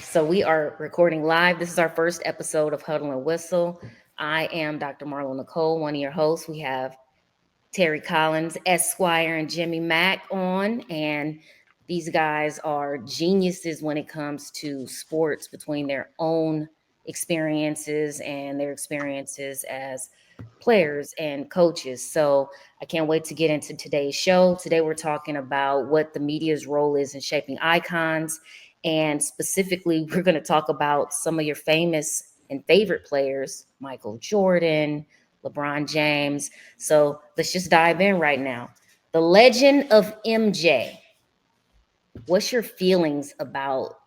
So we are recording live. This is our first episode of Huddle and Whistle. I am Dr. Marlo Nicole, one of your hosts. We have Terry Collins, Esquire, and Jimmy Mack on, and these guys are geniuses when it comes to sports between their own experiences and their experiences as players and coaches. So I can't wait to get into today's show. Today we're talking about what the media's role is in shaping icons. And specifically, we're going to talk about some of your famous and favorite players, Michael Jordan, LeBron James. So let's just dive in right now. The legend of MJ. What's your feelings about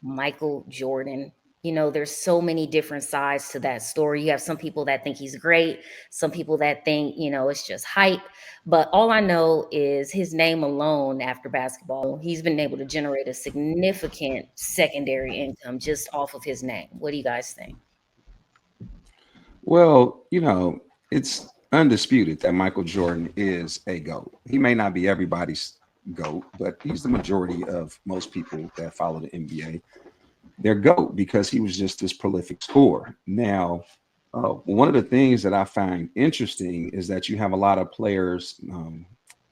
Michael Jordan? You know, there's so many different sides to that story. You have some people that think he's great, some people that think, it's just hype. But all I know is his name alone after basketball, he's been able to generate a significant secondary income just off of his name. What do you guys think? Well, it's undisputed that Michael Jordan is a GOAT. He may not be everybody's GOAT, but he's the majority of most people that follow the NBA. They're GOAT because he was just this prolific scorer. Now, one of the things that I find interesting is that you have a lot of players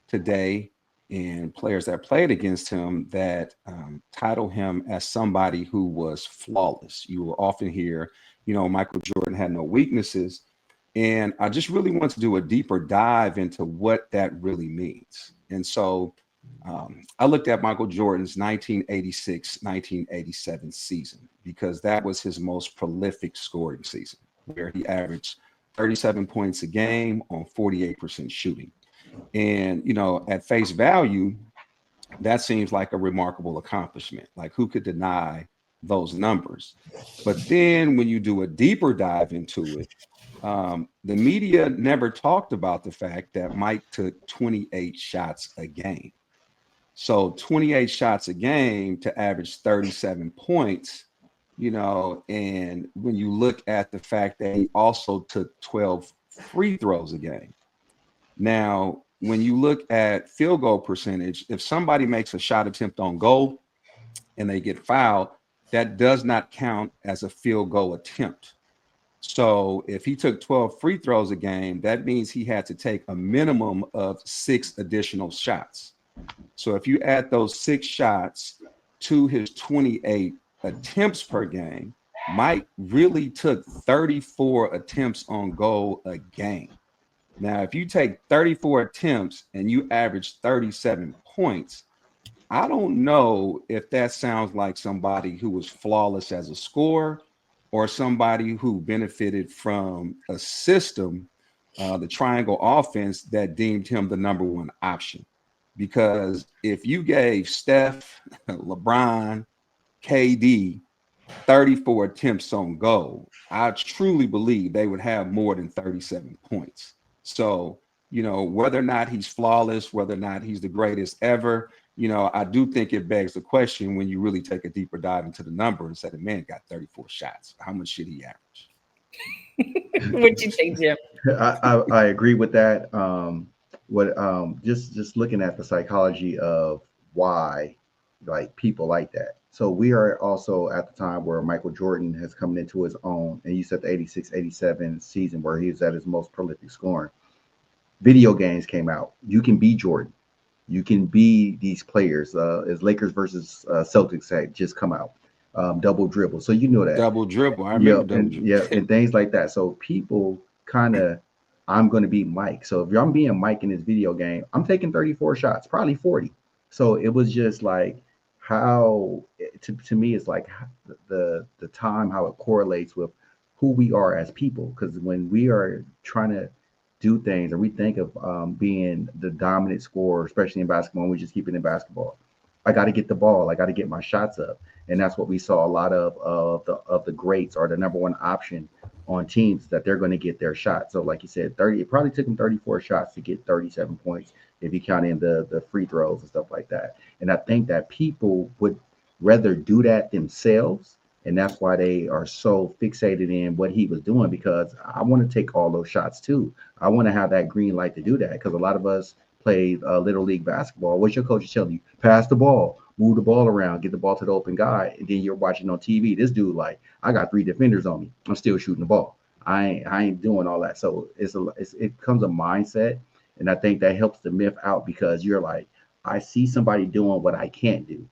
today and players that played against him that title him as somebody who was flawless. You will often hear, Michael Jordan had no weaknesses. And I just really want to do a deeper dive into what that really means. And so I looked at Michael Jordan's 1986-1987 season because that was his most prolific scoring season, where he averaged 37 points a game on 48% shooting. And, at face value, that seems like a remarkable accomplishment. Like, who could deny those numbers? But then when you do a deeper dive into it, the media never talked about the fact that Mike took 28 shots a game. So 28 shots a game to average 37 points, and when you look at the fact that he also took 12 free throws a game. Now, when you look at field goal percentage, if somebody makes a shot attempt on goal and they get fouled, that does not count as a field goal attempt. So if he took 12 free throws a game, that means he had to take a minimum of 6 additional shots. So if you add those 6 shots to his 28 attempts per game, Mike really took 34 attempts on goal a game. Now, if you take 34 attempts and you average 37 points, I don't know if that sounds like somebody who was flawless as a scorer or somebody who benefited from a system, the triangle offense, that deemed him the number one option. Because if you gave Steph, LeBron, KD 34 attempts on goal, I truly believe they would have more than 37 points. So, whether or not he's flawless, whether or not he's the greatest ever, I do think it begs the question when you really take a deeper dive into the number and say the man got 34 shots. How much should he average? What you think, Jim? I agree with that. Just looking at the psychology of why like people like that. So we are also at the time where Michael Jordan has come into his own, and you said the 86-87 season where he was at his most prolific scoring. Video games came out. You can be Jordan. You can be these players. As Lakers versus Celtics had just come out. Double dribble. So you know that. Double dribble. I remember double dribble. Yeah, and things like that. So people kind of, I'm going to be Mike. So if I'm being Mike in this video game, I'm taking 34 shots, probably 40. So it was just like how, to me, it's like the time, how it correlates with who we are as people. Because when we are trying to do things, or we think of being the dominant scorer, especially in basketball, we just keep it in basketball. I got to get the ball. I got to get my shots up, and that's what we saw a lot of the greats are the number one option on teams, that they're going to get their shot. So, like you said, 30. It probably took them 34 shots to get 37 points if you count in the free throws and stuff like that. And I think that people would rather do that themselves. And that's why they are so fixated in what he was doing, because I want to take all those shots too. I want to have that green light to do that, because a lot of us played little league basketball. What's your coach telling you? Pass the ball. move the ball around, get the ball to the open guy, and then you're watching on TV. This dude, like, I got 3 defenders on me. I'm still shooting the ball. I ain't doing all that. So it becomes a mindset, and I think that helps the myth out because you're like, I see somebody doing what I can't do,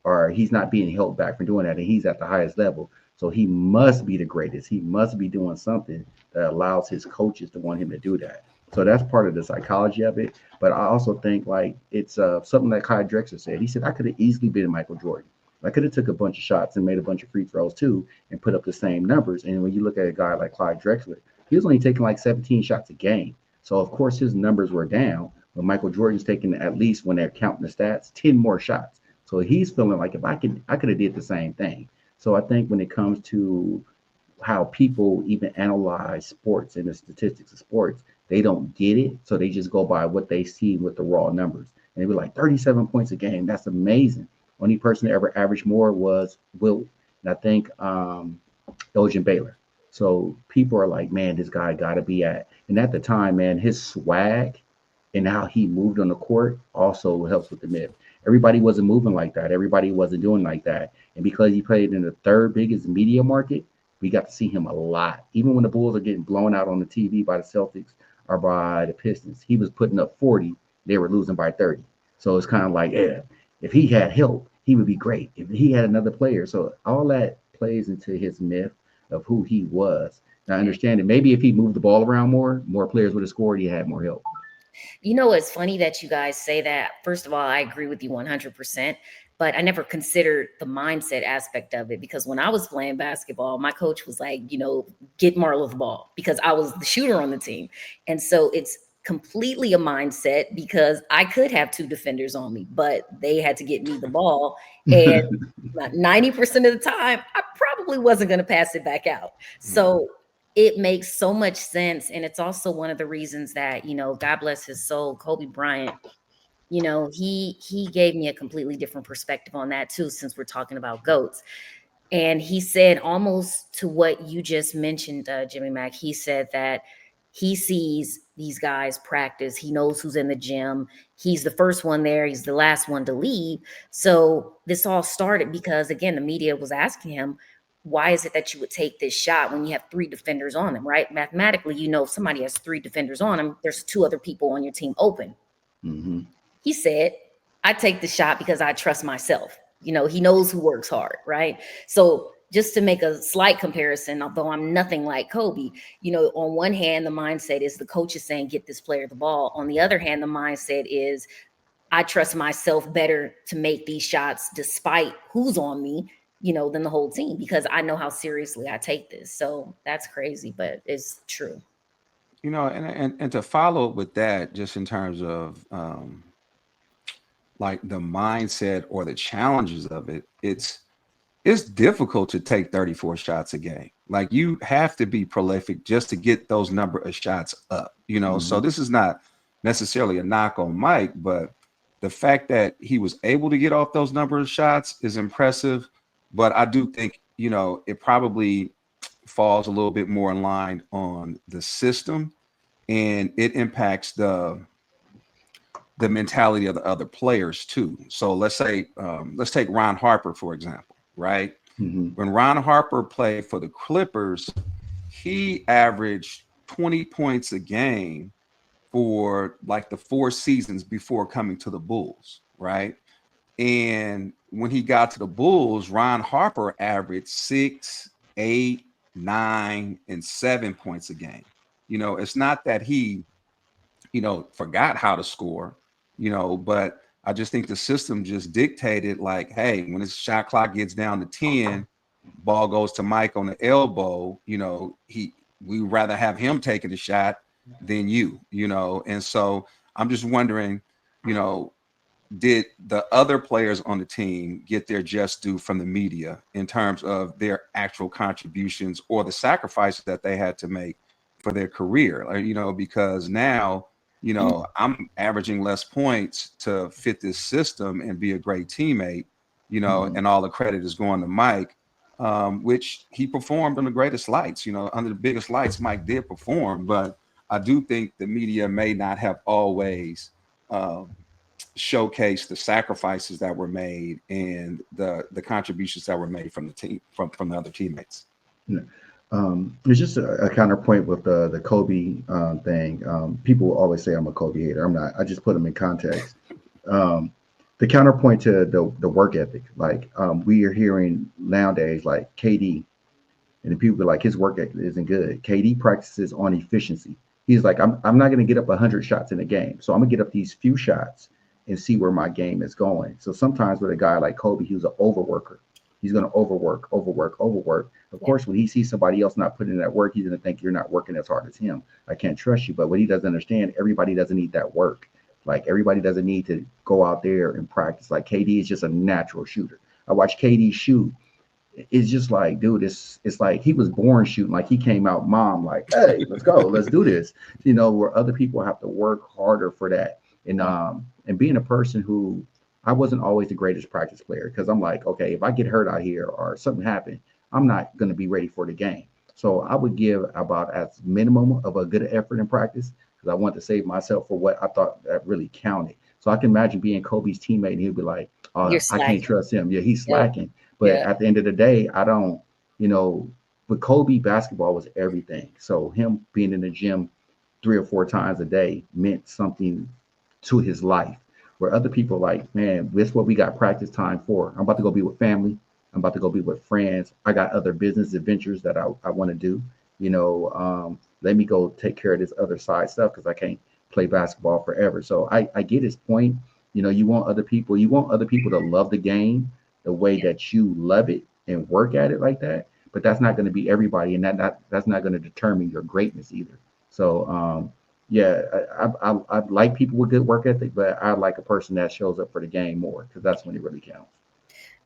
or he's not being held back from doing that, and he's at the highest level. So he must be the greatest. He must be doing something that allows his coaches to want him to do that. So that's part of the psychology of it. But I also think like it's something like Clyde Drexler said. He said I could have easily been Michael Jordan. I could have took a bunch of shots and made a bunch of free throws too, and put up the same numbers. And when you look at a guy like Clyde Drexler, he was only taking like 17 shots a game. So of course his numbers were down. But Michael Jordan's taking at least when they're counting the stats, 10 more shots. So he's feeling like if I could have did the same thing. So I think when it comes to how people even analyze sports and the statistics of sports, they don't get it. So they just go by what they see with the raw numbers. And they be like 37 points a game. That's amazing. Only person that ever averaged more was Wilt. And I think Elgin Baylor. So people are like, man, this guy got to be at. And at the time, man, his swag and how he moved on the court also helps with the myth. Everybody wasn't moving like that. Everybody wasn't doing like that. And because he played in the third biggest media market, we got to see him a lot. Even when the Bulls are getting blown out on the TV by the Celtics or by the Pistons, he was putting up 40. They were losing by 30. So it's kind of like, yeah, if he had help, he would be great. If he had another player. So all that plays into his myth of who he was. Now, I understand that maybe if he moved the ball around more players would have scored. He had more help. You know, it's funny that you guys say that. First of all, I agree with you 100%, but I never considered the mindset aspect of it because when I was playing basketball, my coach was like, you know, get Marlo the ball because I was the shooter on the team. And so it's completely a mindset because I could have 2 defenders on me, but they had to get me the ball. And 90% of the time, I probably wasn't going to pass it back out. So it makes so much sense. And it's also one of the reasons that, you know, God bless his soul, Kobe Bryant, you know, he gave me a completely different perspective on that too, since we're talking about GOATs. And he said almost to what you just mentioned, Jimmy Mack, he said that he sees these guys practice. He knows who's in the gym. He's the first one there. He's the last one to leave. So this all started because, again, the media was asking him, why is it that you would take this shot when you have 3 defenders on them, right? Mathematically, you know, if somebody has 3 defenders on them, there's 2 other people on your team open. Mm-hmm. He said, I take the shot because I trust myself. You know, he knows who works hard, right? So just to make a slight comparison, although I'm nothing like Kobe, you know, on one hand, the mindset is the coach is saying, get this player the ball. On the other hand, the mindset is, I trust myself better to make these shots despite who's on me, you know, than the whole team because I know how seriously I take this. So that's crazy, but it's true. You know, and to follow up with that, just in terms of like the mindset or the challenges of it, it's difficult to take 34 shots a game. Like you have to be prolific just to get those number of shots up, you know. So Mm-hmm. this is not necessarily a knock on Mike, but the fact that he was able to get off those number of shots is impressive. But I do think, you know, it probably falls a little bit more in line on the system and it impacts the mentality of the other players too. So let's take Ron Harper, for example, right? Mm-hmm. When Ron Harper played for the Clippers, he averaged 20 points a game for like the 4 seasons before coming to the Bulls, right? And when he got to the Bulls, Ron Harper averaged 6, 8, 9, and 7 points a game. You know, it's not that he, you know, forgot how to score, you know, but I just think the system just dictated like, hey, when his shot clock gets down to 10, ball goes to Mike on the elbow, you know, we rather have him taking the shot than you know. And so I'm just wondering, you know, did the other players on the team get their just due from the media in terms of their actual contributions or the sacrifices that they had to make for their career? Like, you know, because now, you know, I'm averaging less points to fit this system and be a great teammate, you know, Mm-hmm. and all the credit is going to Mike, which he performed on the greatest lights, you know, under the biggest lights, Mike did perform. But I do think the media may not have always showcase the sacrifices that were made and the contributions that were made from the team, from the other teammates. Yeah. It's just a counterpoint with the Kobe thing. People will always say I'm a Kobe hater. I'm not. I just put them in context. Um, the counterpoint to the work ethic, like we are hearing nowadays, like KD, and the people be like his work ethic isn't good. KD practices on efficiency. He's like, I'm not going to get up 100 shots in a game, so I'm gonna get up these few shots and see where my game is going. So sometimes with a guy like Kobe, he was an overworker. He's going to overwork, overwork, overwork. Of course, when he sees somebody else not putting in that work, he's going to think you're not working as hard as him. I can't trust you. But what he doesn't understand, everybody doesn't need that work. Like everybody doesn't need to go out there and practice. Like KD is just a natural shooter. I watch KD shoot. It's just like, dude, it's like he was born shooting. Like he came out, mom, like, hey, let's go, let's do this. You know, where other people have to work harder for that. And being a person who I wasn't always the greatest practice player because I'm like, okay, if I get hurt out here or something happened, I'm not going to be ready for the game. So I would give about as minimum of a good effort in practice because I want to save myself for what I thought that really counted. So I can imagine being Kobe's teammate and he'd be like, You're I can't slacking. trust him. Yeah, he's Yep. slacking. But Yeah. at the end of the day, I don't, you know, with Kobe, basketball was everything. So him being in the gym 3 or 4 times a day meant something to his life. Where other people like, man, this is what we got practice time for. I'm about to go be with family. I'm about to go be with friends. I got other business adventures that I want to do. You know, let me go take care of this other side stuff because I can't play basketball forever. So I get his point. You know, you want other people to love the game the way that you love it and work at it like that. But that's not going to be everybody, and that's not going to determine your greatness either. So yeah, I like people with good work ethic, but I like a person that shows up for the game more because that's when it really counts.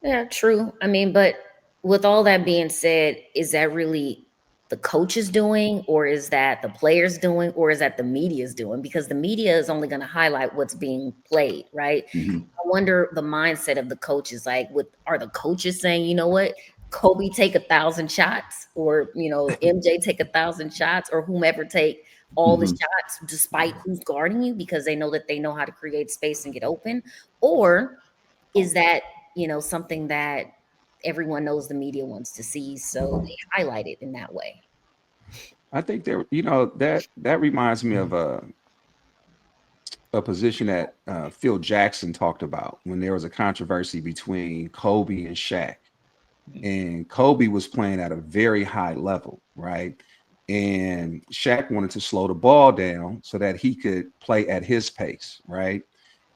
Yeah, true. I mean, but with all that being said, is that really the coaches doing, or is that the players doing, or is that the media's doing? Because the media is only going to highlight what's being played, right? Mhm. I wonder the mindset of the coaches. Like, are the coaches saying, you know what, Kobe take 1,000 shots, or MJ take 1,000 shots, or whomever take all the Mhm. shots, despite who's guarding you, because they know how to create space and get open, or is that something that everyone knows the media wants to see, so they highlight it in that way? I think there, that reminds me of a position that Phil Jackson talked about when there was a controversy between Kobe and Shaq. And Kobe was playing at a very high level, right? And Shaq wanted to slow the ball down so that he could play at his pace, right?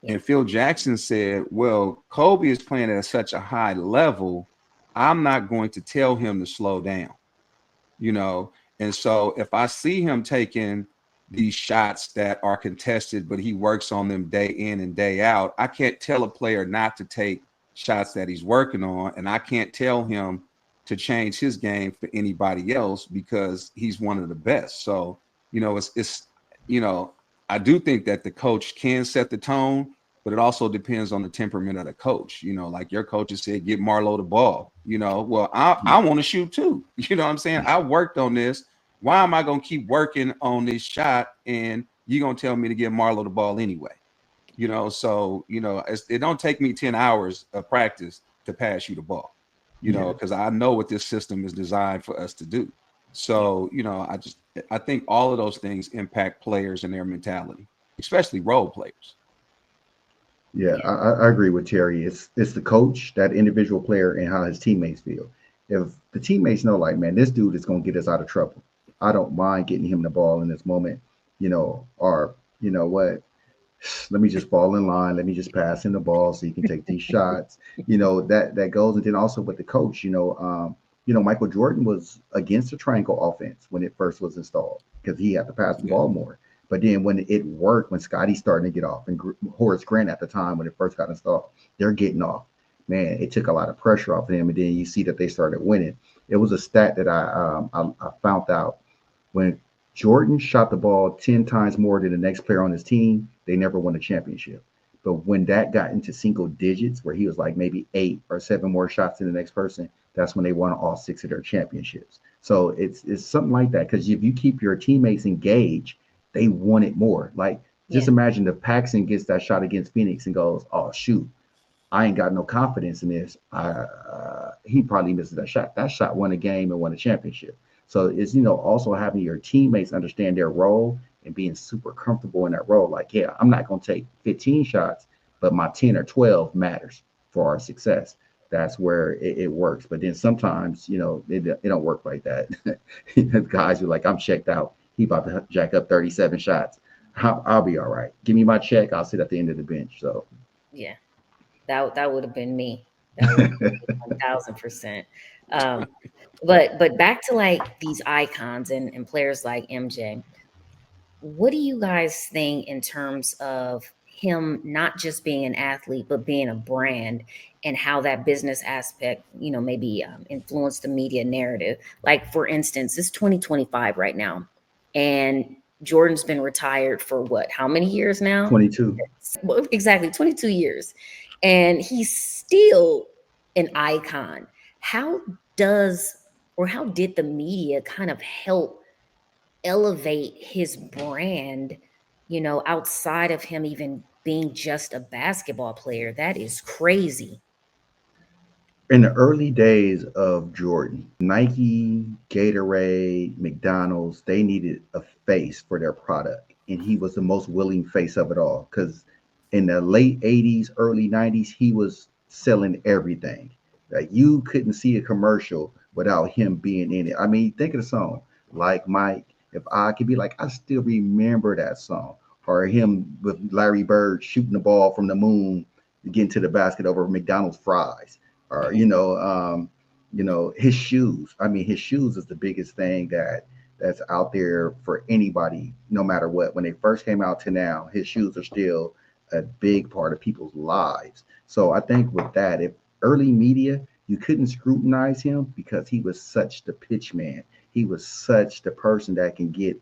Yeah. And Phil Jackson said, well, Kobe is playing at such a high level. I'm not going to tell him to slow down, you know? And so if I see him taking these shots that are contested, but he works on them day in and day out, I can't tell a player not to take shots that he's working on. And I can't tell him to change his game for anybody else because he's one of the best. So, it's I do think that the coach can set the tone, but it also depends on the temperament of the coach. Like your coaches said, give Marlo the ball. Well, I want to shoot too. You know what I'm saying? I worked on this. Why am I going to keep working on this shot and you're going to tell me to give Marlo the ball anyway? So it don't take me 10 hours of practice to pass you the ball, Yeah. because I know what this system is designed for us to do. Yeah. So, I think all of those things impact players and their mentality, especially role players. Yeah, I agree with Terry. It's the coach, that individual player, and how his teammates feel. If the teammates know, like, man, this dude is gonna get us out of trouble. I don't mind getting him the ball in this moment, or you know what, let me just fall in line. Let me just pass him the ball so he can take these shots. That goes. And then also with the coach, Michael Jordan was against the triangle offense when it first was installed because he had to pass the Yeah. ball more. But then when it worked, when Scotty's starting to get off, and Horace Grant at the time when it first got installed, they're getting off. Man, it took a lot of pressure off of him, and then you see that they started winning. It was a stat that I found out when Jordan shot the ball 10 times more than the next player on his team, they never won a championship. But when that got into single digits, where he was like maybe 8 or 7 more shots than the next person, that's when they won all 6 of their championships. So it's something like that. Because if you keep your teammates engaged, they want it more. Like Just Yeah. imagine if Paxson gets that shot against Phoenix and goes, "Oh shoot, I ain't got no confidence in this." He probably misses that shot. That shot won a game and won a championship. So it's also having your teammates understand their role and being super comfortable in that role. Like, yeah, I'm not gonna take 15 shots, but my 10 or 12 matters for our success. That's where it works. But then sometimes, it don't work like that. Guys are like, I'm checked out. He about to jack up 37 shots. I'll be all right. Give me my check. I'll sit at the end of the bench. So Yeah. That would have been me. That would have been me 1000%. Um, but back to like these icons and players like MJ. What do you guys think in terms of him not just being an athlete, but being a brand, and how that business aspect, maybe influenced the media narrative? Like, for instance, it's 2025 right now, and Jordan's been retired for what? How many years now? 22. Well, exactly 22 years, and he's still an icon. How does or how did the media kind of help elevate his brand, outside of him even being just a basketball player? That is crazy. In the early days of Jordan, Nike, Gatorade, McDonald's, they needed a face for their product. And he was the most willing face of it all. Because in the late 80s, early 90s, he was selling everything. Like, you couldn't see a commercial without him being in it. I mean, think of the song, like Mike. If I could be like, I still remember that song. Or him with Larry Bird shooting the ball from the moon to get into the basket over McDonald's fries. Or his shoes. I mean, his shoes is the biggest thing that's out there for anybody, no matter what. When they first came out to now, his shoes are still a big part of people's lives. So I think with that, if early media, you couldn't scrutinize him because he was such the pitch man. He was such the person that can get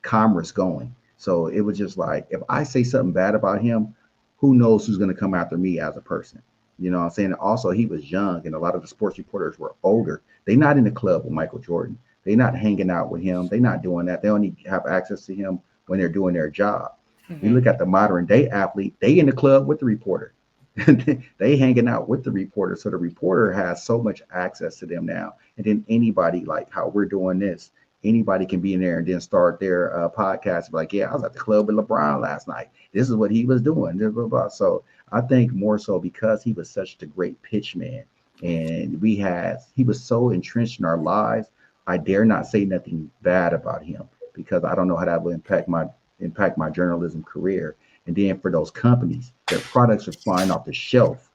commerce going. So it was just like, if I say something bad about him, who knows who's going to come after me as a person? You know what I'm saying? Also, he was young, and a lot of the sports reporters were older. They're not in the club with Michael Jordan. They're not hanging out with him. They're not doing that. They only have access to him when they're doing their job. We Hmm. look at the modern day athlete, they in the club with the reporter. They hanging out with the reporter. So the reporter has so much access to them now. And then anybody, like how we're doing this, anybody can be in there and then start their podcast. Like, yeah, I was at the club with LeBron last night. This is what he was doing. Blah, blah, blah. So I think more so because he was such a great pitch man, and he was so entrenched in our lives. I dare not say nothing bad about him because I don't know how that will impact my journalism career. And then for those companies, their products are flying off the shelf,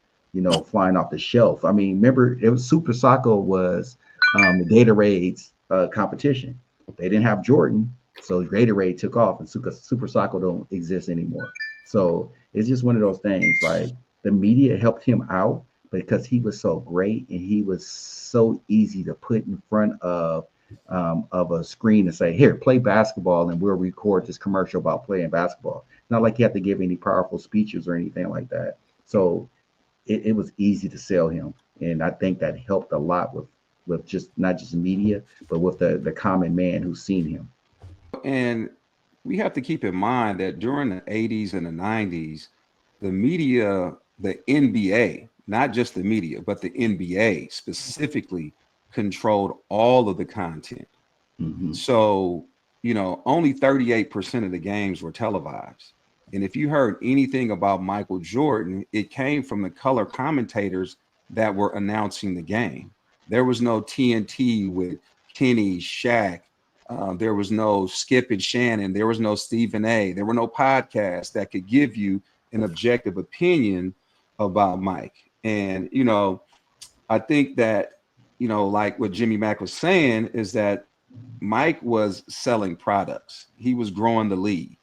flying off the shelf. I mean, remember, it was Super Soccer was the Gatorade's competition. They didn't have Jordan, so Gatorade took off, and Super Soccer don't exist anymore. So it's just one of those things. Like, the media helped him out because he was so great and he was so easy to put in front of a screen and say, "Here, play basketball, and we'll record this commercial about playing basketball." Not like you have to give any powerful speeches or anything like that. So it was easy to sell him, and I think that helped a lot with just not just media, but with the common man who's seen him. And we have to keep in mind that during the 80s and the 90s, the media, the NBA, not just the media, but the NBA specifically controlled all of the content. Hmm. So, only 38% of the games were televised. And if you heard anything about Michael Jordan, it came from the color commentators that were announcing the game. There was no TNT with Kenny, Shaq. There was no Skip and Shannon. There was no Stephen A. There were no podcasts that could give you an objective opinion about Mike. And, I think that, like what Jimmy Mack was saying is that Mike was selling products. He was growing the league,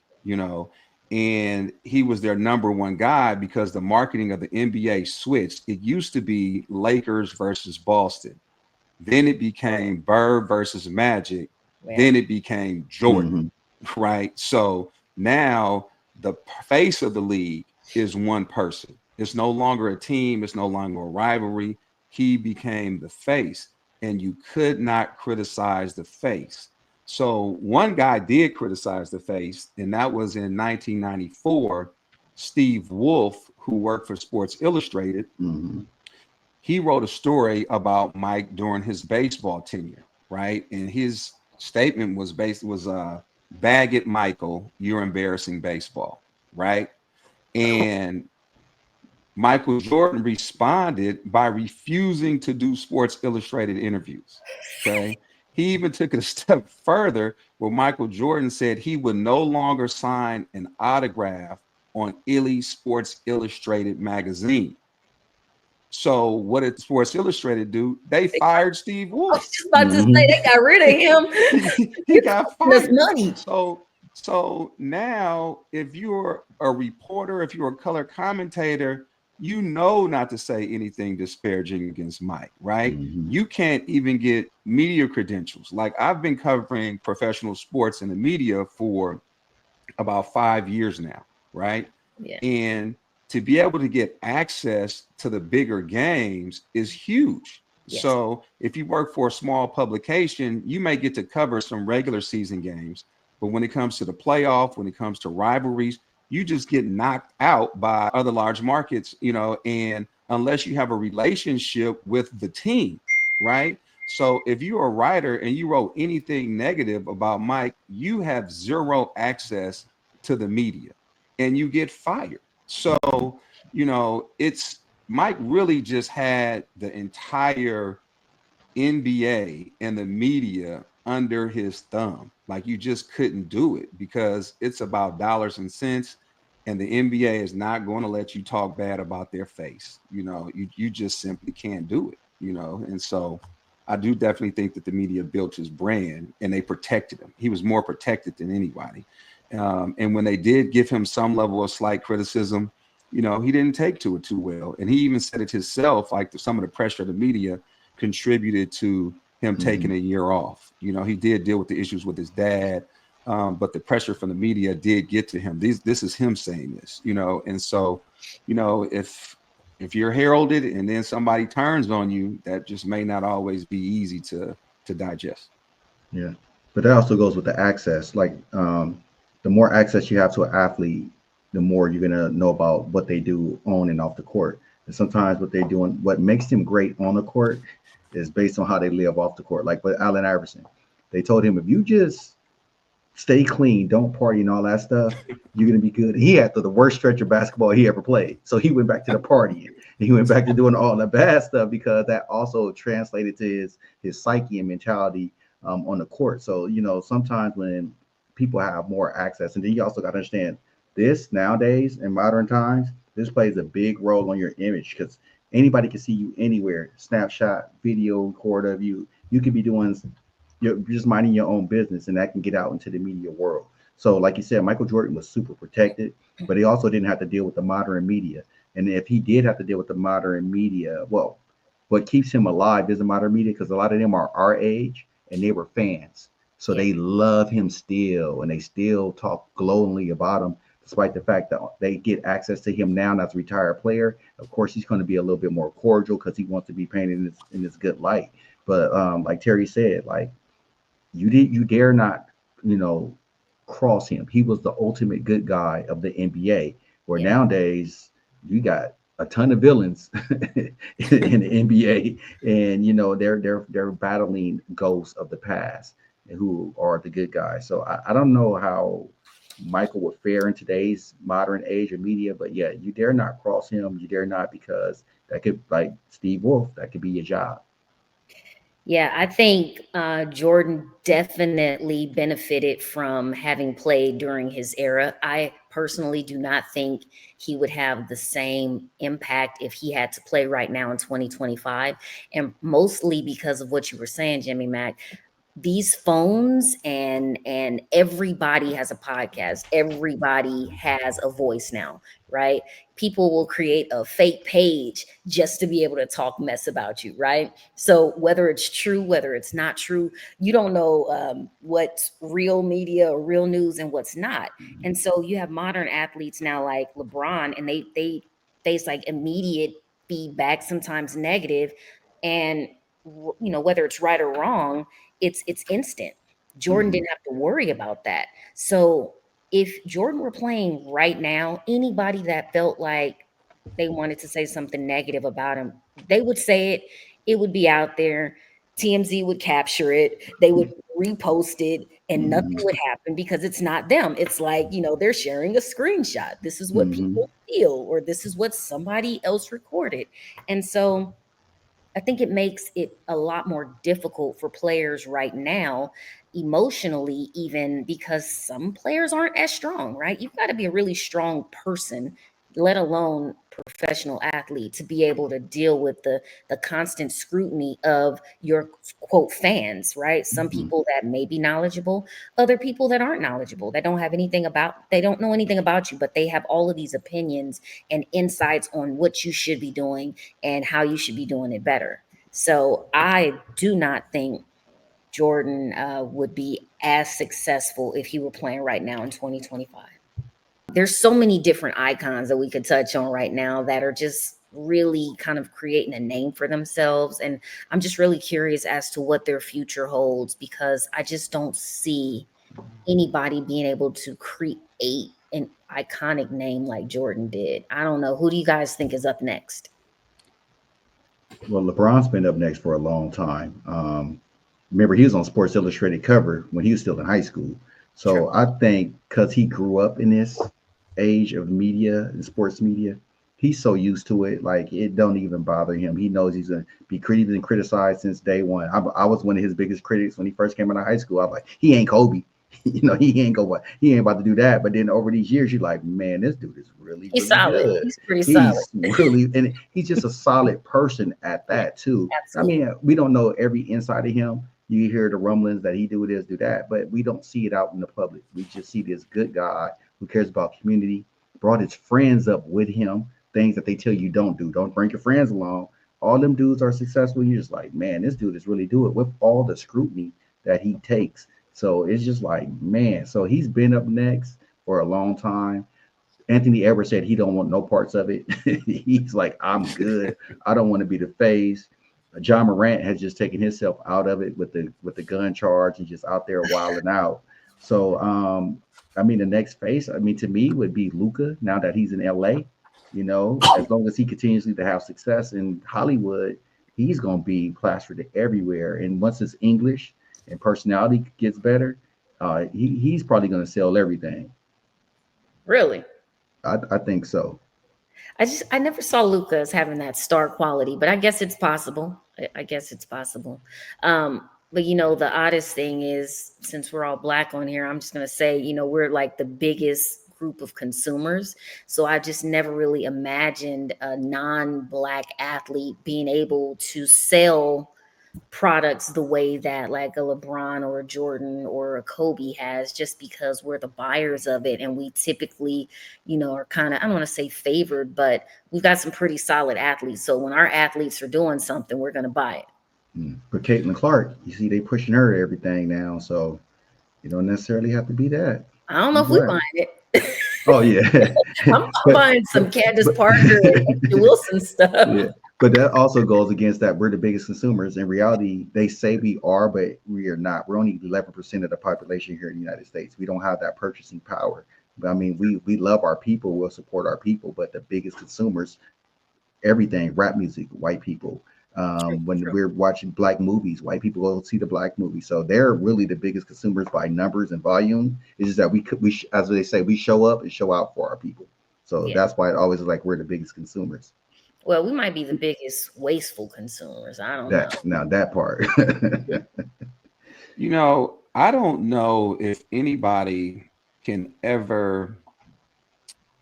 and he was their number one guy because the marketing of the NBA switched. It used to be Lakers versus Boston. Then it became Bird versus Magic. Yeah. Then it became Jordan, Hmm. right? So now the face of the league is one person. It's no longer a team. It's no longer a rivalry. He became the face, and you could not criticize the face. So one guy did criticize the face, and that was in 1994. Steve Wolf, who worked for Sports Illustrated, Mm-hmm. he wrote a story about Mike during his baseball tenure, right? And his statement was bag it, Michael, you're embarrassing baseball, right? And Michael Jordan responded by refusing to do Sports Illustrated interviews. Okay. He even took it a step further where Michael Jordan said he would no longer sign an autograph on Illy Sports Illustrated magazine. So what did Sports Illustrated do? They fired Steve I was Wolf. just about to say Mm-hmm. they got rid of him. He You're got costing us fired. money. So now if you're a reporter, if you're a color commentator, you know not to say anything disparaging against Mike, right? Mm-hmm. You can't even get media credentials. Like I've been covering professional sports in the media for about 5 years now, right? Yeah. And to be able to get access to the bigger games is huge. Yes. So if you work for a small publication, you may get to cover some regular season games, but when it comes to the playoff, when it comes to rivalries, you just get knocked out by other large markets, and unless you have a relationship with the team, right? So if you're a writer and you wrote anything negative about Mike, you have zero access to the media and you get fired. So, it's Mike really just had the entire NBA and the media under his thumb. Like you just couldn't do it because it's about dollars and cents. And the NBA is not going to let you talk bad about their face. You just simply can't do it. And so I do definitely think that the media built his brand and they protected him. He was more protected than anybody. And when they did give him some level of slight criticism, he didn't take to it too well. And he even said it himself, like some of the pressure of the media contributed to him Mm-hmm. taking a year off. He did deal with the issues with his dad, but the pressure from the media did get to him. This is him saying this, and so, if you're heralded and then somebody turns on you, that just may not always be easy to digest. Yeah, but that also goes with the access. Like, the more access you have to an athlete, the more you're gonna know about what they do on and off the court. And sometimes what they're doing, what makes them great on the court, is based on how they live off the court. Like with Allen Iverson, they told him if you just stay clean, don't party and all that stuff, you're gonna be good. He had the worst stretch of basketball he ever played, so he went back to the partying. He went back to doing all the bad stuff because that also translated to his psyche and mentality on the court. So sometimes when people have more access, and then you also got to understand this nowadays in modern times, this plays a big role on your image because anybody can see you anywhere, snapshot, video record of you. You could be doing you're just minding your own business, and that can get out into the media world. So, like you said, Michael Jordan was super protected, but he also didn't have to deal with the modern media. And if he did have to deal with the modern media, well, what keeps him alive is the modern media because a lot of them are our age and they were fans. So Yeah. they love him still and they still talk glowingly about him, despite the fact that they get access to him now as a retired player. Of course, he's going to be a little bit more cordial because he wants to be painted in this good light. But like Terry said, like you dare not, you know, cross him. He was the ultimate good guy of the NBA. Where Yeah. nowadays you got a ton of villains in the NBA, and they're battling ghosts of the past who are the good guys. So I don't know how Michael would fare in today's modern age of media, but yeah, you dare not cross him. You dare not because that could, like Steve Wolf, that could be your job. Yeah, I think Jordan definitely benefited from having played during his era. I personally do not think he would have the same impact if he had to play right now in 2025. And mostly because of what you were saying, Jimmy Mack, these phones and everybody has a podcast, everybody has a voice now, right? People will create a fake page just to be able to talk mess about you, right? So whether it's true, whether it's not true, you don't know what's real media or real news and what's not. And so you have modern athletes now like LeBron, and they face like immediate feedback, sometimes negative, and whether it's right or wrong, it's instant. Jordan didn't have to worry about that. So if Jordan were playing right now, anybody that felt like they wanted to say something negative about him, they would say it. It would be out there. TMZ would capture it. They would repost it, and nothing Mhm. would happen because it's not them. It's like, they're sharing a screenshot. This is what Mhm. people feel, or this is what somebody else recorded. And so I think it makes it a lot more difficult for players right now, emotionally, even because some players aren't as strong, right? You've got to be a really strong person, let alone professional athlete, to be able to deal with the constant scrutiny of your quote fans, right? Some Mhm. people that may be knowledgeable, other people that aren't knowledgeable, that they don't know anything about you, but they have all of these opinions and insights on what you should be doing and how you should be doing it better. So I do not think Jordan would be as successful if he were playing right now in 2025. There's so many different icons that we could touch on right now that are just really kind of creating a name for themselves. And I'm just really curious as to what their future holds, because I just don't see anybody being able to create an iconic name like Jordan did. I don't know. Who do you guys think is up next? Well, LeBron's been up next for a long time. Remember, he was on Sports Illustrated cover when he was still in high school. True. So I think because he grew up in this age of media and sports media, he's so used to it. Like it don't even bother him. He knows he's gonna be critiqued and criticized since day one. I was one of his biggest critics when he first came out of high school. I was like, he ain't Kobe. He ain't about to do that. But then over these years, you're like, man, this dude is really, He's really solid. good. He's pretty solid. He's really, and he's just a solid person at Yeah, that too. I absolutely. mean, we don't know every inside of him. You hear the rumblings that he do this, do that, but we don't see it out in the public. We just see this good guy who cares about community, brought his friends up with him, things that they tell you don't do. Don't bring your friends along. All them dudes are successful. You're just like, man, this dude is really do it with all the scrutiny that he takes. So it's just like, man. So he's been up next for a long time. Anthony Edwards said he don't want no parts of it. He's like, I'm good. I don't want to be the face. John Morant has just taken himself out of it with the gun charge and just out there wilding out. So I mean the next face, I mean to me would be Luca now that he's in LA. You know, as long as he continues to have success in Hollywood, he's gonna be plastered everywhere. And once his English and personality gets better, he's probably gonna sell everything. Really. I think so. I never saw Luca as having that star quality, but I guess it's possible. I guess it's possible. But the oddest thing is, since we're all black on here, I'm just gonna say, we're like the biggest group of consumers. So I just never really imagined a non-black athlete being able to sell products the way that like a LeBron or a Jordan or a Kobe has, just because we're the buyers of it, and we typically, are kind of, I don't want to say favored, but we've got some pretty solid athletes. So when our athletes are doing something, we're going to buy it. But Caitlin Clark, you see, they pushing her to everything now, so you don't necessarily have to be that. I don't know You if we black. buying it. Oh yeah, I'm but buying some Candace but Parker and Angel Wilson yeah, stuff. but that also goes against that we're the biggest consumers. In reality, they say we are, but we are not. We're only 11% of the population here in the United States. We don't have that purchasing power. But I mean, we love our people. We'll support our people, but the biggest consumers everything, rap music, white people. True, When true. we're watching black movies, white people go see the black movie. So they're really the biggest consumers by numbers and volume. It's just that as they say, we show up and show out for our people. So Yeah. that's why it always is like we're the biggest consumers. Well, we might be the biggest wasteful consumers. I don't know. That now that part. I don't know if anybody can ever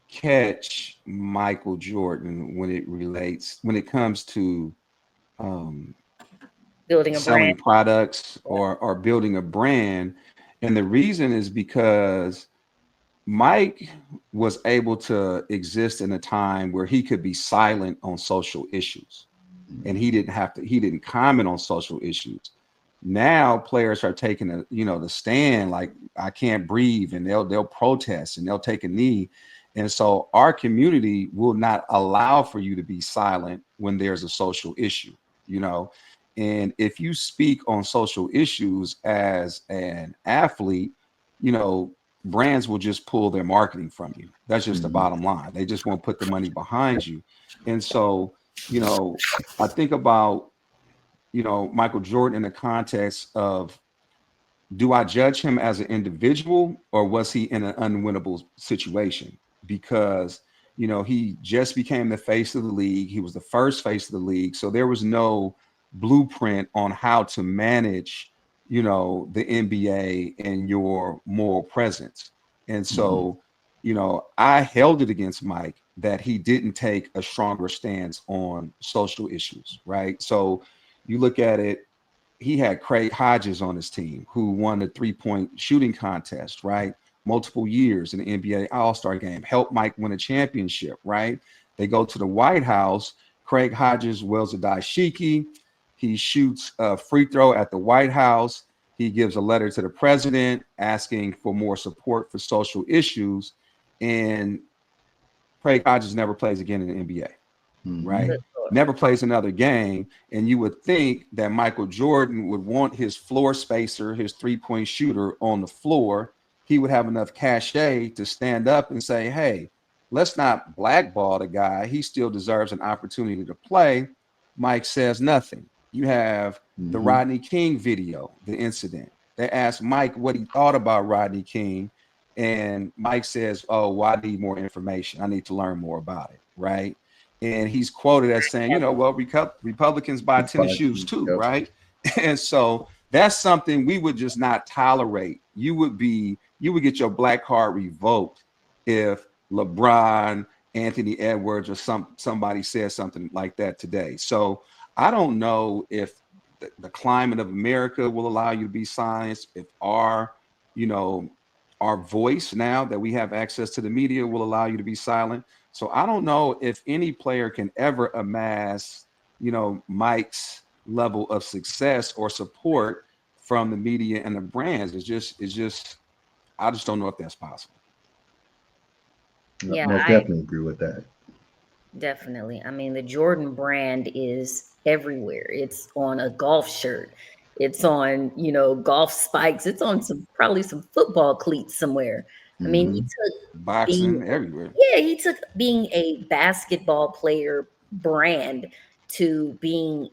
catch Michael Jordan when it comes to um, Building a brand. selling products or building a brand. And the reason is because Mike was able to exist in a time where he could be silent on social issues, and he didn't comment on social issues. Now players are taking the stand, like I can't breathe, and they'll protest and they'll take a knee. And so our community will not allow for you to be silent when there's a social issue, you know. And if you speak on social issues as an athlete, you know, brands will just pull their marketing from you. That's just the Mhm. bottom line. They just won't put the money behind you. And so, you know, I think about, you know, Michael Jordan in the context of, do I judge him as an individual, or was he in an unwinnable situation? Because, you know, he just became the face of the league. He was the first face of the league. So there was no blueprint on how to manage, you know, the NBA and your moral presence. And Mhm. so, you know, I held it against Mike that he didn't take a stronger stance on social issues, right? So you look at it, he had Craig Hodges on his team who won the 3-point shooting contest, right? Multiple years in the NBA All-Star game, helped Mike win a championship, right? They go to the White House. Craig Hodges wears a dashiki. He shoots a free throw at the White House. He gives a letter to the president asking for more support for social issues. And Craig Hodges never plays again in the NBA, Mhm. right? Good Lord. Never plays another game. And you would think that Michael Jordan would want his floor spacer, his 3-point shooter on the floor. He would have enough cachet to stand up and say, hey, let's not blackball the guy. He still deserves an opportunity to play. Mike says nothing. You have the Mhm. Rodney King video, the incident. They asked Mike what he thought about Rodney King. And Mike says, oh, well, I need more information. I need to learn more about it, right? And he's quoted as saying, you know, well, Republicans buy tennis Five shoes shoes. too, Yep. right? And so that's something we would just not tolerate. You would get your black card revoked if LeBron, Anthony Edwards, or somebody says something like that today. So I don't know if the climate of America will allow you to be silenced, if you know, our voice, now that we have access to the media, will allow you to be silent. So I don't know if any player can ever amass, you know, Mike's level of success or support from the media and the brands. I just don't know if that's possible. Yeah, Most I definitely agree with that. definitely. I mean, the Jordan brand is everywhere. It's on a golf shirt. It's on, golf spikes. It's on probably some football cleats somewhere. I mean, he Mhm. took being, Boxing everywhere. yeah, he took being a basketball player brand to being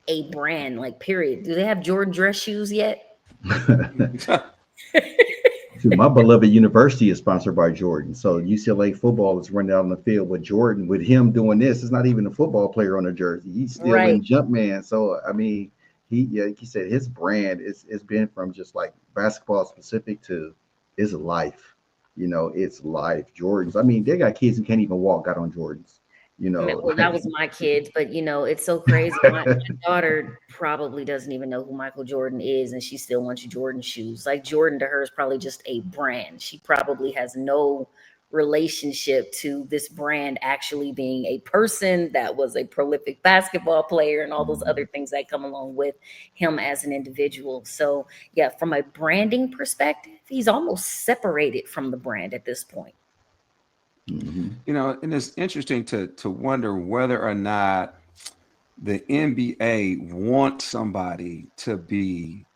a brand, like, period. Do they have Jordan dress shoes yet? Dude, my beloved university is sponsored by Jordan. So UCLA football is running out on the field with Jordan. With him doing this, it's not even a football player on the jersey. He's still Right. in Jumpman. So I mean, like he said, his brand is it's been from just like basketball specific to his life. It's life. Jordans. I mean, they got kids who can't even walk, got on Jordans. I mean, well, that Like was my kids, but it's so crazy. My daughter probably doesn't even know who Michael Jordan is, and she still wants Jordan shoes. Like, Jordan to her is probably just a brand. She probably has no relationship to this brand actually being a person that was a prolific basketball player and all those other things that come along with him as an individual. So, yeah, from a branding perspective, he's almost separated from the brand at this point. mhm. You know, and it's interesting to wonder whether or not the NBA wants somebody to be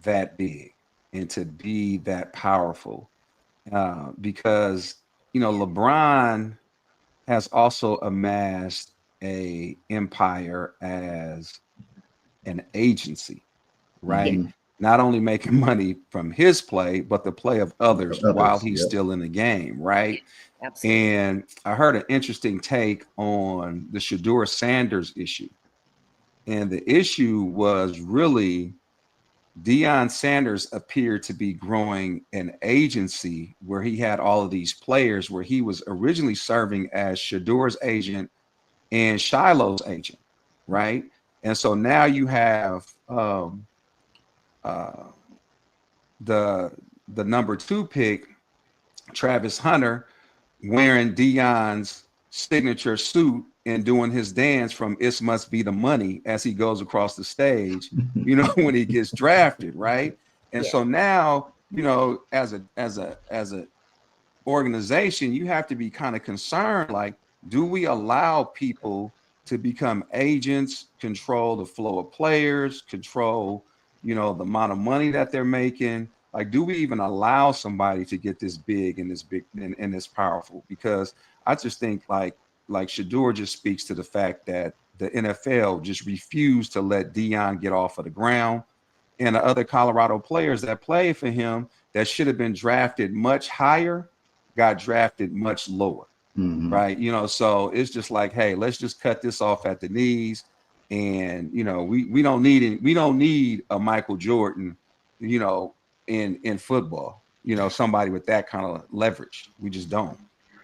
that big and to be that powerful, because you know LeBron has also amassed a empire as an agency, Yeah, right? Mhm. Not only making money from his play, but the play of others while Others, he's yep. still in the game, right? absolutely. And I heard an interesting take on the Shador Sanders issue. And the issue was really Deion Sanders appeared to be growing an agency where he had all of these players, where he was originally serving as Shador's agent and Shiloh's agent, right? And so now you have uh, the number 2 pick, Travis Hunter, wearing Deion's signature suit and doing his dance from "It Must Be the Money" as he goes across the stage, you know, when he gets drafted, right? And Yeah. so now, you know, as a organization, you have to be kind of concerned, like, do we allow people to become agents, control the flow of players, control, the amount of money that they're making. Like, do we even allow somebody to get this big and this big and this powerful? Because I just think like Shador just speaks to the fact that the NFL just refused to let Dion get off of the ground, and the other Colorado players that played for him that should have been drafted much higher got drafted much lower. Mm-hmm. Right. So it's just like, hey, let's just cut this off at the knees. And, we don't need it. We don't need a Michael Jordan, in football, somebody with that kind of leverage. We just don't.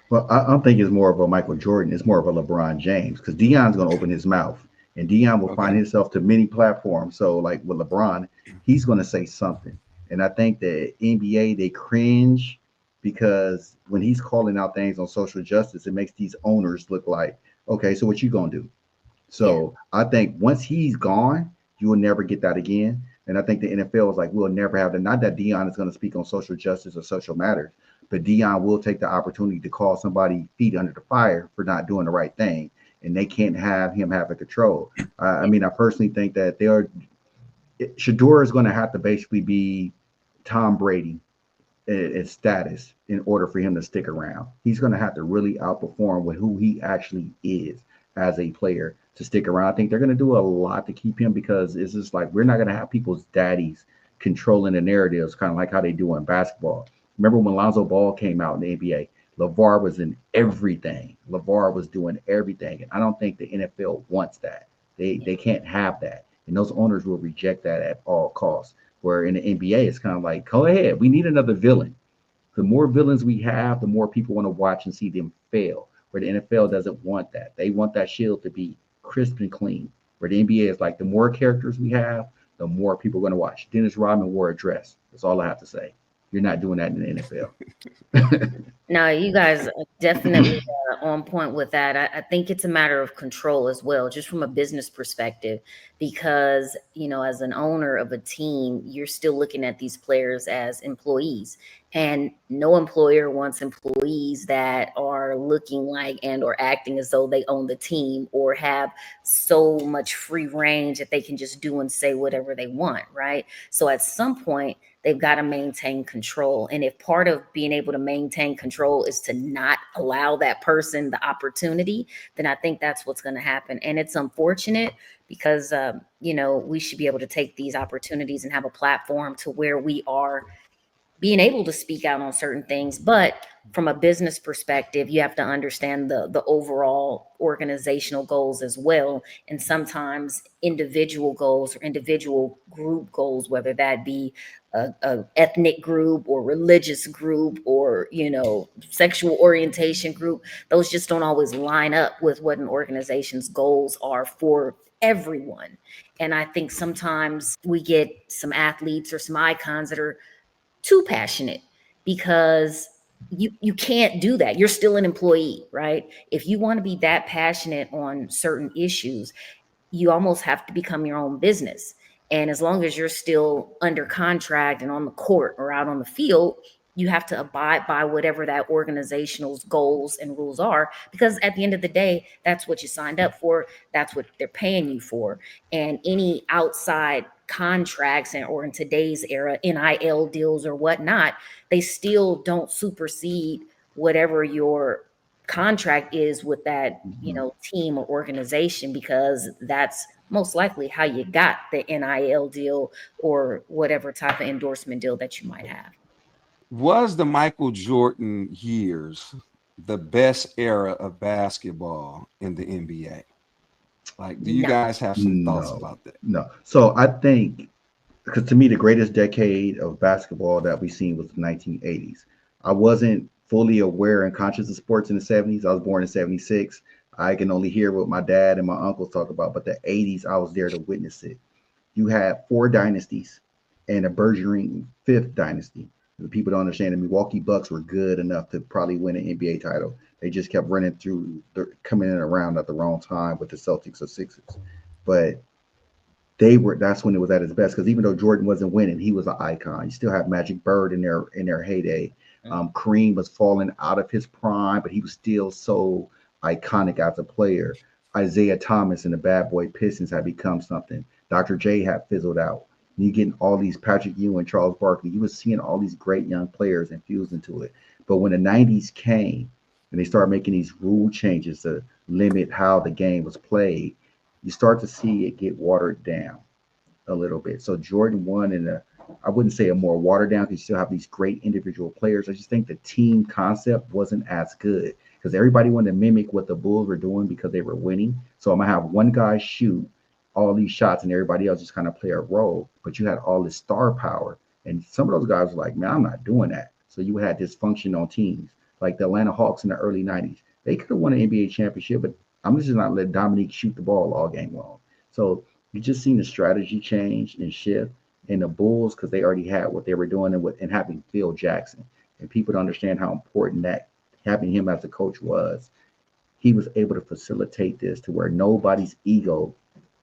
Well, I don't think it's more of a Michael Jordan. It's more of a LeBron James because Dion's going to open his mouth and Dion will find Okay. himself to many platforms. So, like with LeBron, he's going to say something. And I think the NBA, they cringe because when he's calling out things on social justice, it makes these owners look like, okay, so what you going to do? Yeah. So I think once he's gone, you will never get that again. And I think the NFL is like, we'll never have that. Not that Dion is going to speak on social justice or social matters, but Dion will take the opportunity to call somebody feet under the fire for not doing the right thing. And they can't have him have a control. I mean, I personally think that Shador is going to have to basically be Tom Brady in status in order for him to stick around. He's going to have to really outperform with who he actually is as a player to stick around. I think they're going to do a lot to keep him because it's just like we're not going to have people's daddies controlling the narratives, kind of like how they do in basketball. Remember when Lonzo Ball came out in the NBA? LeVar was in everything. LeVar was doing everything. And I don't think the NFL wants that. They can't have that. And those owners will reject that at all costs. Where in the NBA, it's kind of like, go ahead. We need another villain. The more villains we have, the more people want to watch and see them fail. Where the NFL doesn't want that. They want that shield to be crisp and clean. Where the NBA is like, the more characters we have, the more people are going to watch. Dennis Rodman wore a dress. That's all I have to say. You're not doing that in the NFL. No, you guys are definitely on point with that. I think it's a matter of control as well, just from a business perspective, because, as an owner of a team, you're still looking at these players as employees, and no employer wants employees that are looking like and or acting as though they own the team or have so much free range that they can just do and say whatever they want, right? So at some point, they've got to maintain control. And if part of being able to maintain control is to not allow that person the opportunity, then I think that's what's going to happen. And it's unfortunate because, we should be able to take these opportunities and have a platform to where we are being able to speak out on certain things. But from a business perspective, you have to understand the overall organizational goals as well. And sometimes individual goals or individual group goals, whether that be a ethnic group or religious group or, sexual orientation group, those just don't always line up with what an organization's goals are for everyone. And I think sometimes we get some athletes or some icons that are too passionate because you can't do that. You're still an employee, right? If you want to be that passionate on certain issues, you almost have to become your own business. And as long as you're still under contract and on the court or out on the field, you have to abide by whatever that organizational's goals and rules are, because at the end of the day, that's what you signed up for. That's what they're paying you for. And any outside contracts or in today's era, NIL deals or whatnot, they still don't supersede whatever your contract is with that, team or organization, because that's most likely how you got the NIL deal or whatever type of endorsement deal that you might have. Was the Michael Jordan years the best era of basketball in the NBA? Like, do you No. guys have some thoughts No, about that? no. So I think because to me the greatest decade of basketball that we've seen was the 1980s. I wasn't fully aware and conscious of sports in the 70s. I was born in 76. I can only hear what my dad and my uncles talk about, but the 80s I was there to witness it. You had four dynasties and a burgeoning fifth dynasty. The people don't understand the Milwaukee Bucks were good enough to probably win an NBA title. They just kept running through, coming in and around at the wrong time with the Celtics or Sixers. But that's when it was at its best, because even though Jordan wasn't winning, he was an icon. You still have Magic Bird in their heyday. Kareem was falling out of his prime, but he was still so iconic as a player. Isaiah Thomas and the Bad Boy Pistons had become something. Dr. J had fizzled out. You getting all these Patrick Ewing, Charles Barkley. You was seeing all these great young players infused into it. But when the '90s came and they started making these rule changes to limit how the game was played, you start to see it get watered down a little bit. So Jordan won in a, I wouldn't say a more watered down because you still have these great individual players. I just think the team concept wasn't as good because everybody wanted to mimic what the Bulls were doing because they were winning. So I'm gonna have one guy shoot all these shots and everybody else just kind of play a role. But you had all this star power, and some of those guys were like, "Man, I'm not doing that." So you had dysfunction on teams like the Atlanta Hawks in the early '90s. They could have won an NBA championship, but I'm just not let Dominique shoot the ball all game long. So you just seen the strategy change and shift in the Bulls because they already had what they were doing and having Phil Jackson. And people to understand how important that having him as a coach was. He was able to facilitate this to where nobody's ego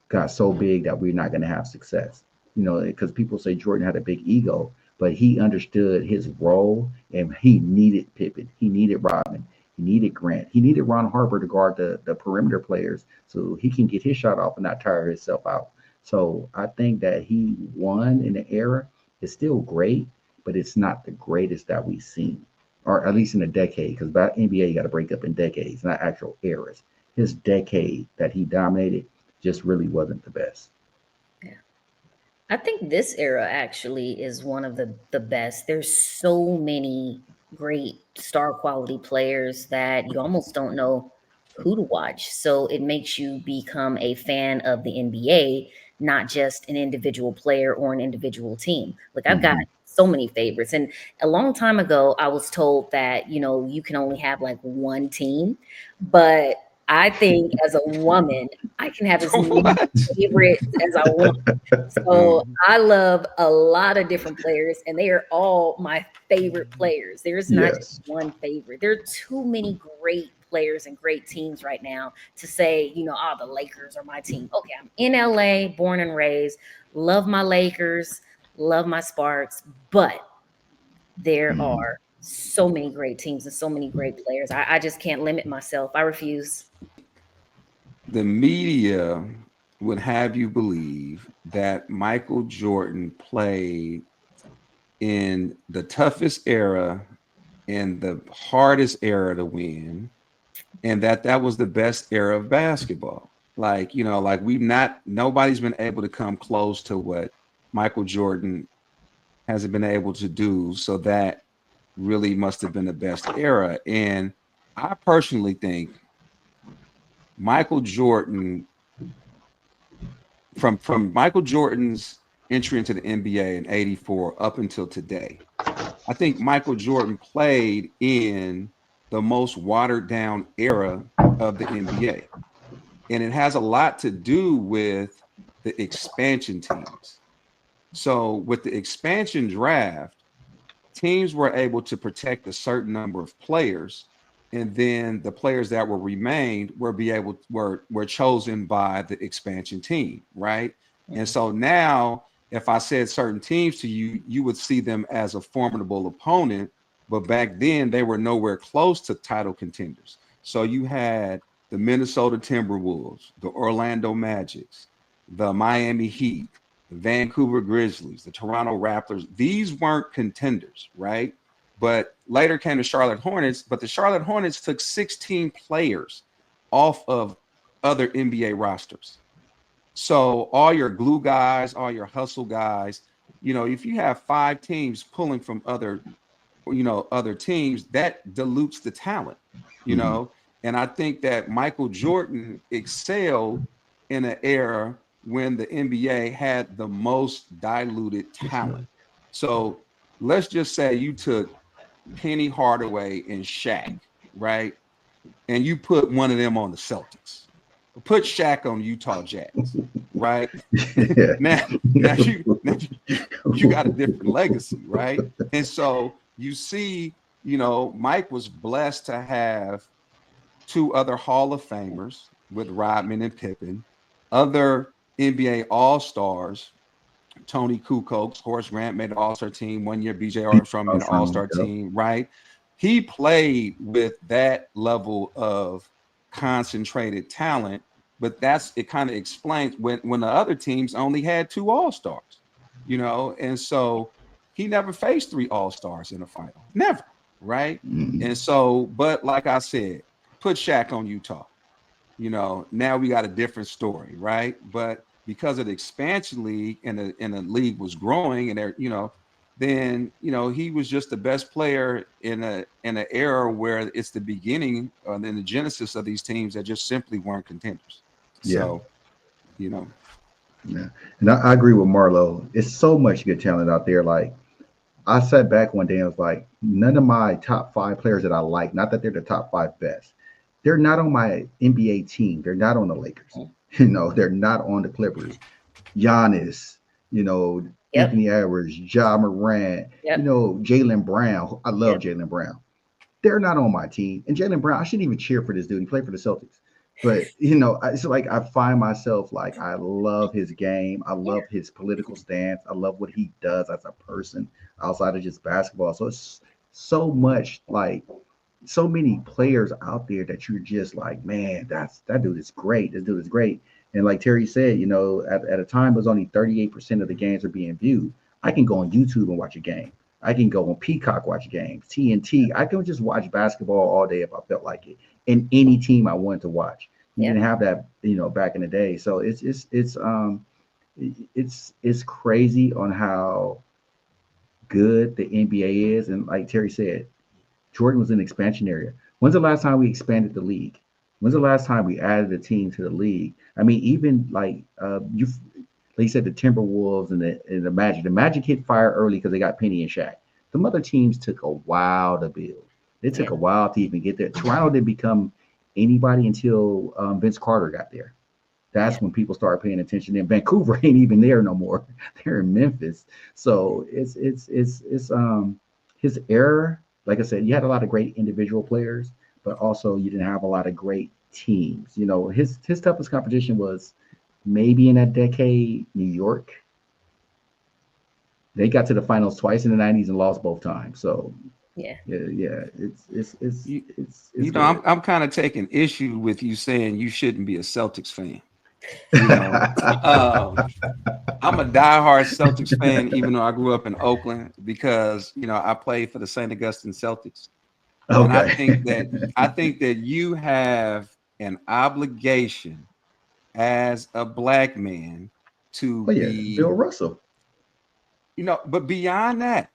got so big that we're not going to have success. You know, because people say Jordan had a big ego, but he understood his role and he needed Pippen. He needed Rodman. He needed Grant. He needed Ron Harper to guard the perimeter players so he can get his shot off and not tire himself out. So I think that he won in the era. It's still great, but it's not the greatest that we've seen, or at least in a decade, because by NBA you got to break up in decades, not actual eras. His decade that he dominated just really wasn't the best. Yeah. I think this era actually is one of the best. There's so many great star quality players that you almost don't know who to watch. So it makes you become a fan of the NBA, not just an individual player or an individual team. Like I've got Mm-hmm. so many favorites. And a long time ago, I was told that, you know, you can only have like one team. But I think as a woman, I can have as many What? favorites as I want. So I love a lot of different players, and they are all my favorite players. There's not just Yes. one favorite. There are too many great players and great teams right now to say, you know, oh, the Lakers are my team. Okay, I'm in LA, born and raised, love my Lakers, love my Sparks, but there Mm. are so many great teams and so many great players. I just can't limit myself. I refuse. The media would have you believe that Michael Jordan played in the toughest era and the hardest era to win, and that was the best era of basketball. Like, you know, like nobody's been able to come close to what Michael Jordan hasn't been able to do. So that really must have been the best era. And I personally think Michael Jordan, from Michael Jordan's entry into the NBA in '84 up until today, I think Michael Jordan played in the most watered down era of the NBA. And it has a lot to do with the expansion teams. So with the expansion draft, teams were able to protect a certain number of players, and then the players that were remained were chosen by the expansion team, right? And so now, if I said certain teams to you, you would see them as a formidable opponent, but back then they were nowhere close to title contenders. So you had the Minnesota Timberwolves, the Orlando Magics, the Miami Heat, the Vancouver Grizzlies, the Toronto Raptors. These weren't contenders, right? But later came the Charlotte Hornets, but the Charlotte Hornets took 16 players off of other NBA rosters. So all your glue guys, all your hustle guys, you know, if you have 5 teams pulling from other teams, that dilutes the talent, you Mm-hmm. know. And I think that Michael Jordan excelled in an era when the NBA had the most diluted talent. So let's just say you took Penny Hardaway and Shaq, right? And you put one of them on the Celtics. Put Shaq on Utah Jazz, right? Yeah. now you got a different legacy, right? And so you see, you know, Mike was blessed to have 2 other Hall of Famers with Rodman and Pippen, other NBA All Stars. Tony Kukoc, Horace Grant made an All-Star team one year. B.J. Armstrong made an All-Star Yep. team, right? He played with that level of concentrated talent but it kind of explains when the other teams only had 2 all-stars, and so he never faced 3 all-stars in a final. Never, right? Mm. And so, but like I said, put Shaq on Utah. Now we got a different story, right? But because of the expansion league and the league was growing and there, then he was just the best player in an era where it's the beginning and then the genesis of these teams that just simply weren't contenders. Yeah. So, Yeah. And I agree with Marlo. It's so much good talent out there. Like I sat back one day and was like, none of my top 5 players that I like, not that they're the top 5 best, they're not on my NBA team. They're not on the Lakers. They're not on the Clippers. Giannis, Yep. Anthony Edwards, Ja Morant, Yep. Jaylen Brown. I love Yep. Jaylen Brown. They're not on my team. And Jaylen Brown, I shouldn't even cheer for this dude. He played for the Celtics. But it's like I find myself like I love his game. I love his political stance. I love what he does as a person outside of just basketball. So it's so much like so many players out there that you're just like, man, that dude is great. This dude is great. And like Terry said, at a time it was only 38% of the games are being viewed. I can go on YouTube and watch a game. I can go on Peacock, watch games, TNT. I can just watch basketball all day if I felt like it. And any team I wanted to watch. You didn't have that, back in the day. So it's crazy on how good the NBA is. And like Terry said, Jordan was in expansion area. When's the last time we expanded the league? When's the last time we added a team to the league? I mean, even like you said, the Timberwolves and the Magic. The Magic hit fire early because they got Penny and Shaq. The other teams took a while to build. It took a while to even get there. Toronto didn't become anybody until Vince Carter got there. That's when people started paying attention. And Vancouver ain't even there no more. They're in Memphis. So it's his era. Like I said, you had a lot of great individual players, but also you didn't have a lot of great teams. His toughest competition was maybe in that decade, New York. They got to the finals twice in the 90s and lost both times. So yeah, it's I'm kind of taking issue with you saying you shouldn't be a Celtics fan. I'm a diehard Celtics fan, even though I grew up in Oakland, because I played for the St. Augustine Celtics. Okay. And I think that you have an obligation as a black man to be Bill Russell. But beyond that,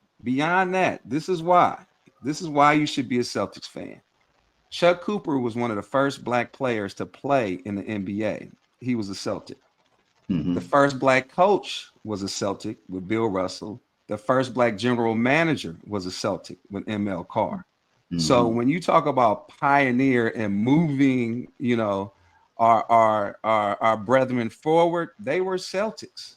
this is why you should be a Celtics fan. Chuck Cooper was one of the first black players to play in the NBA. He was a Celtic. Mm-hmm. The first black coach was a Celtic with Bill Russell. The first black general manager was a Celtic with ML Carr. Mm-hmm. So when you talk about pioneer and moving, our brethren forward, they were Celtics,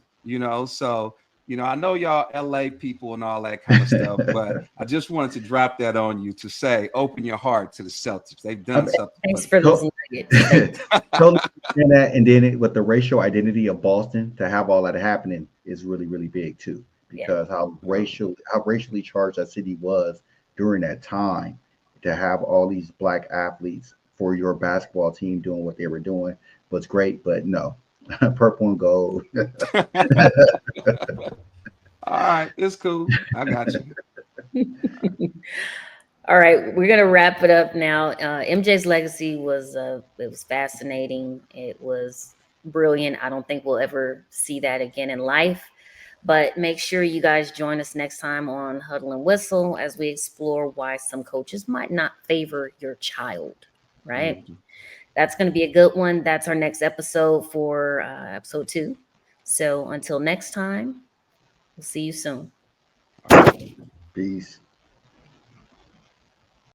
So, I know y'all LA people and all that kind of stuff, but I just wanted to drop that on you to say, open your heart to the Celtics. They've done something. Thanks for those nuggets. Totally understand that. And then with the racial identity of Boston, to have all that happening is really, really big too, because how racially charged that city was during that time, to have all these black athletes for your basketball team doing what they were doing was great, but no. Purple and gold. All right, it's cool. I got you. All right, we're gonna wrap it up now. MJ's legacy was fascinating. It was brilliant. I don't think we'll ever see that again in life. But make sure you guys join us next time on Huddle and Whistle as we explore why some coaches might not favor your child. Right. Mm-hmm. That's going to be a good one. That's our next episode for episode 2. So until next time, we'll see you soon. Peace.